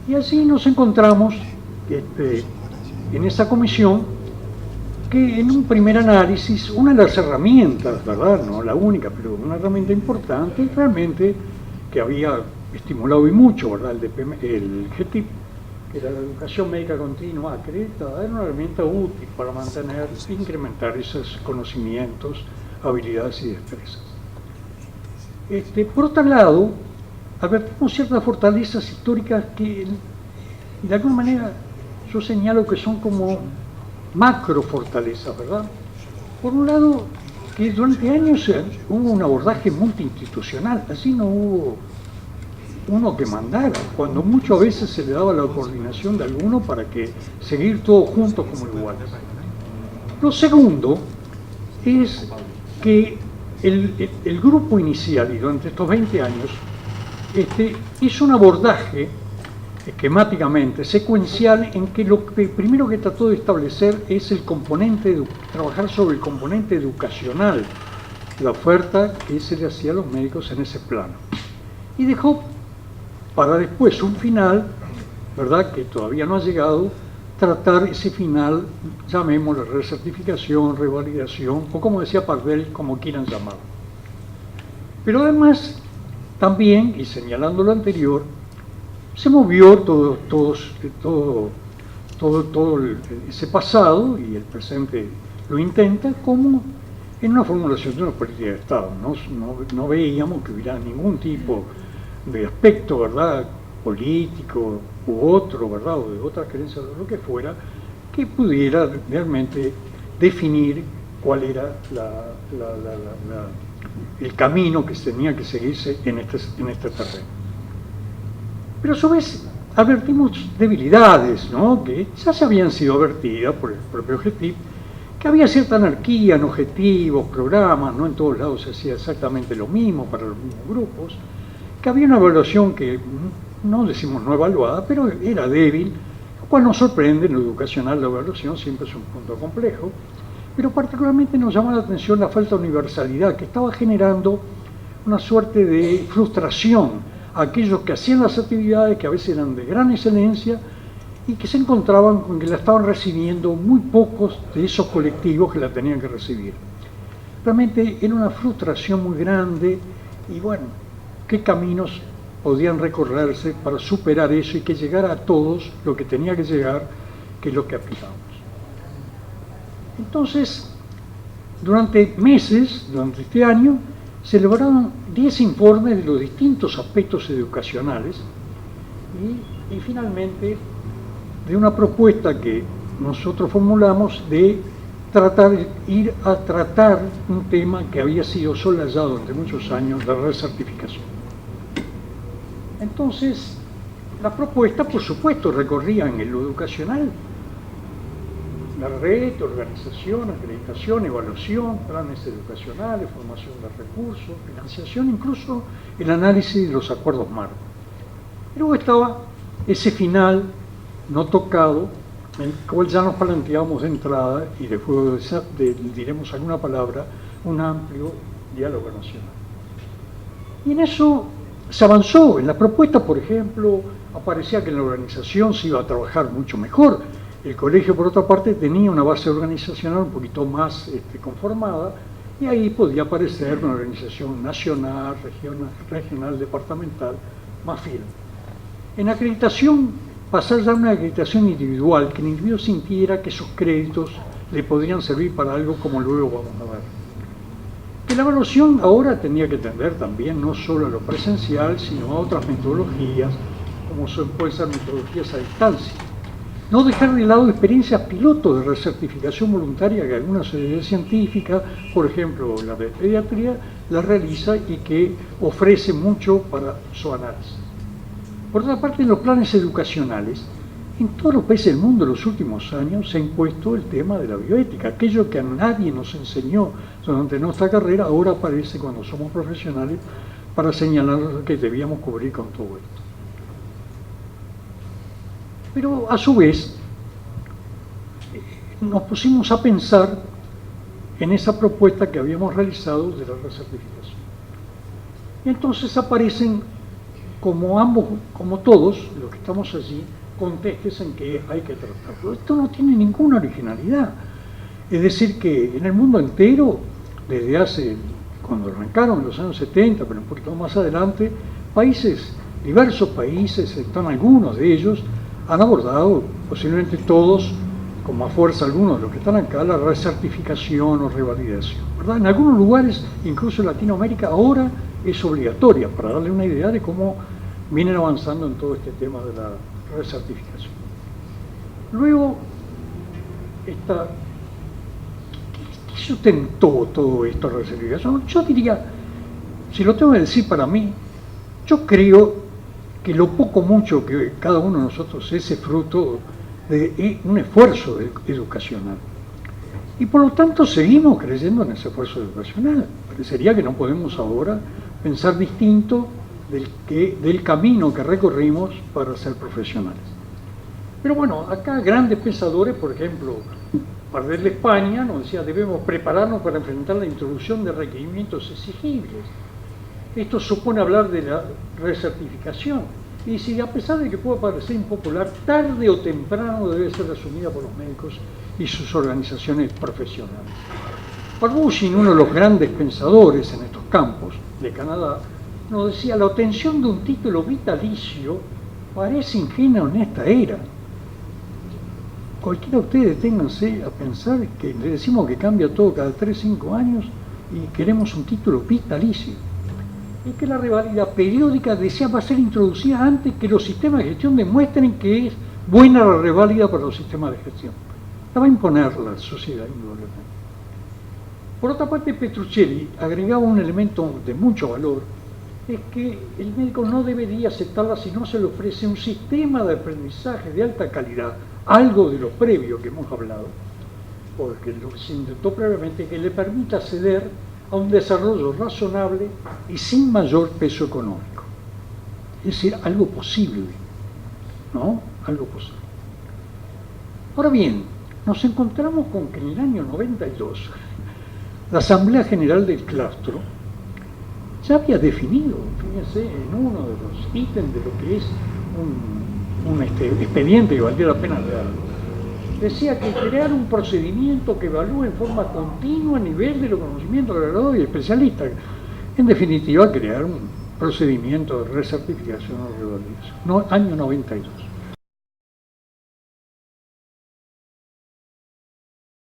Y así nos encontramos en esa comisión que en un primer análisis, una de las herramientas, ¿verdad? No la única, pero una herramienta importante realmente que había estimulado y mucho, ¿verdad? El GTIP, que era la educación médica continua acreditada, era una herramienta útil para mantener e incrementar esos conocimientos, habilidades y destrezas. Por otro lado, advertimos ciertas fortalezas históricas que de alguna manera yo señalo que son como macro fortalezas, ¿verdad? Por un lado, que durante años hubo un abordaje multiinstitucional, así no hubo uno que mandara, cuando muchas veces se le daba la coordinación de alguno para que seguir todos juntos como iguales. Lo segundo es que el grupo inicial, y durante estos 20 años, hizo un abordaje esquemáticamente, secuencial, en que lo que primero que trató de establecer es el componente, trabajar sobre el componente educacional, la oferta que se le hacía a los médicos en ese plano. Y dejó para después un final, ¿verdad?, que todavía no ha llegado, tratar ese final, llamémoslo recertificación, revalidación, o como decía Pardell, como quieran llamarlo. Pero además, también, y señalando lo anterior, se movió todo ese pasado, y el presente lo intenta, como en una formulación de una política de Estado. No veíamos que hubiera ningún tipo de aspecto, ¿verdad?, político u otro, ¿verdad?, o de otra creencia, o lo que fuera, que pudiera realmente definir cuál era el camino que tenía que seguirse en este terreno. Pero a su vez advertimos debilidades, ¿no?, que ya se habían sido advertidas por el propio GTIP, que había cierta anarquía en objetivos, programas, no en todos lados se hacía exactamente lo mismo para los mismos grupos, que había una evaluación que no decimos no evaluada, pero era débil, lo cual nos sorprende. En lo educacional la evaluación siempre es un punto complejo, pero particularmente nos llama la atención la falta de universalidad, que estaba generando una suerte de frustración a aquellos que hacían las actividades, que a veces eran de gran excelencia, y que se encontraban con que la estaban recibiendo muy pocos de esos colectivos que la tenían que recibir. Realmente era una frustración muy grande, y bueno, qué caminos podían recorrerse para superar eso y que llegara a todos lo que tenía que llegar, que es lo que aplicamos. Entonces, durante meses, durante este año, se elaboraron 10 informes de los distintos aspectos educacionales y finalmente de una propuesta que nosotros formulamos de ir a tratar un tema que había sido solayado durante muchos años, la recertificación. Entonces, la propuesta, por supuesto, recorría en lo educacional la red, organización, acreditación, evaluación, planes educacionales, formación de recursos, financiación, incluso el análisis de los acuerdos marco. Y luego estaba ese final no tocado, en el cual ya nos planteábamos de entrada, y después diremos alguna palabra, un amplio diálogo nacional. Y en eso se avanzó. En la propuesta, por ejemplo, aparecía que en la organización se iba a trabajar mucho mejor. El colegio, por otra parte, tenía una base organizacional un poquito más conformada, y ahí podía aparecer una organización nacional, regional, departamental, más firme. En acreditación, pasar ya a una acreditación individual, que el individuo sintiera que esos créditos le podrían servir para algo, como luego vamos a ver. Que la evaluación ahora tenía que tender también no solo a lo presencial, sino a otras metodologías, como pueden ser metodologías a distancia. No dejar de lado experiencias piloto de recertificación voluntaria que alguna sociedad científica, por ejemplo la de pediatría, la realiza y que ofrece mucho para su análisis. Por otra parte, en los planes educacionales, en todos los países del mundo en los últimos años se ha impuesto el tema de la bioética. Aquello que a nadie nos enseñó durante nuestra carrera, ahora aparece cuando somos profesionales para señalar lo que debíamos cubrir con todo esto. Pero a su vez, nos pusimos a pensar en esa propuesta que habíamos realizado de la recertificación. Y entonces aparecen como ambos, como todos los que estamos allí, contestes en que hay que tratarlo. Esto no tiene ninguna originalidad. Es decir, que en el mundo entero, desde hace, cuando arrancaron en los años 70, pero un poquito más adelante, diversos países, están algunos de ellos, han abordado, posiblemente todos, con más fuerza algunos de los que están acá, la recertificación o revalidación, ¿verdad? En algunos lugares, incluso en Latinoamérica, ahora es obligatoria, para darle una idea de cómo vienen avanzando en todo este tema de la recertificación. Luego, ¿qué sustentó todo esto de recertificación? Yo diría, si lo tengo que decir para mí, yo creo que lo poco mucho que cada uno de nosotros es fruto de un esfuerzo educacional. Y por lo tanto seguimos creyendo en ese esfuerzo educacional. Parecería que no podemos ahora pensar distinto del camino que recorrimos para ser profesionales. Pero bueno, acá grandes pensadores, por ejemplo, Pardel de España nos decía: debemos prepararnos para enfrentar la introducción de requerimientos exigibles. Esto supone hablar de la recertificación. Y si, a pesar de que pueda parecer impopular, tarde o temprano debe ser asumida por los médicos y sus organizaciones profesionales. Barbushin, uno de los grandes pensadores en estos campos de Canadá, nos decía: la obtención de un título vitalicio parece ingenua en esta era. Cualquiera de ustedes deténganse a pensar que le decimos que cambia todo cada 3-5 años y queremos un título vitalicio. Es que la reválida periódica deseaba ser introducida antes que los sistemas de gestión demuestren que es buena la reválida para los sistemas de gestión. La va a imponer la sociedad, indudablemente. Por otra parte, Petruccelli agregaba un elemento de mucho valor: es que el médico no debería aceptarla si no se le ofrece un sistema de aprendizaje de alta calidad, algo de lo previo que hemos hablado, porque lo que se intentó previamente, que le permita acceder a un desarrollo razonable y sin mayor peso económico. Es decir, algo posible, ¿no? Algo posible. Ahora bien, nos encontramos con que en el año 92, la Asamblea General del Claustro ya había definido, fíjense, en uno de los ítems de lo que es un expediente que valdría la pena leerlo, decía que crear un procedimiento que evalúe en forma continua el nivel de los conocimientos del graduado y especialista. En definitiva, crear un procedimiento de recertificación o revalidación. Año 92.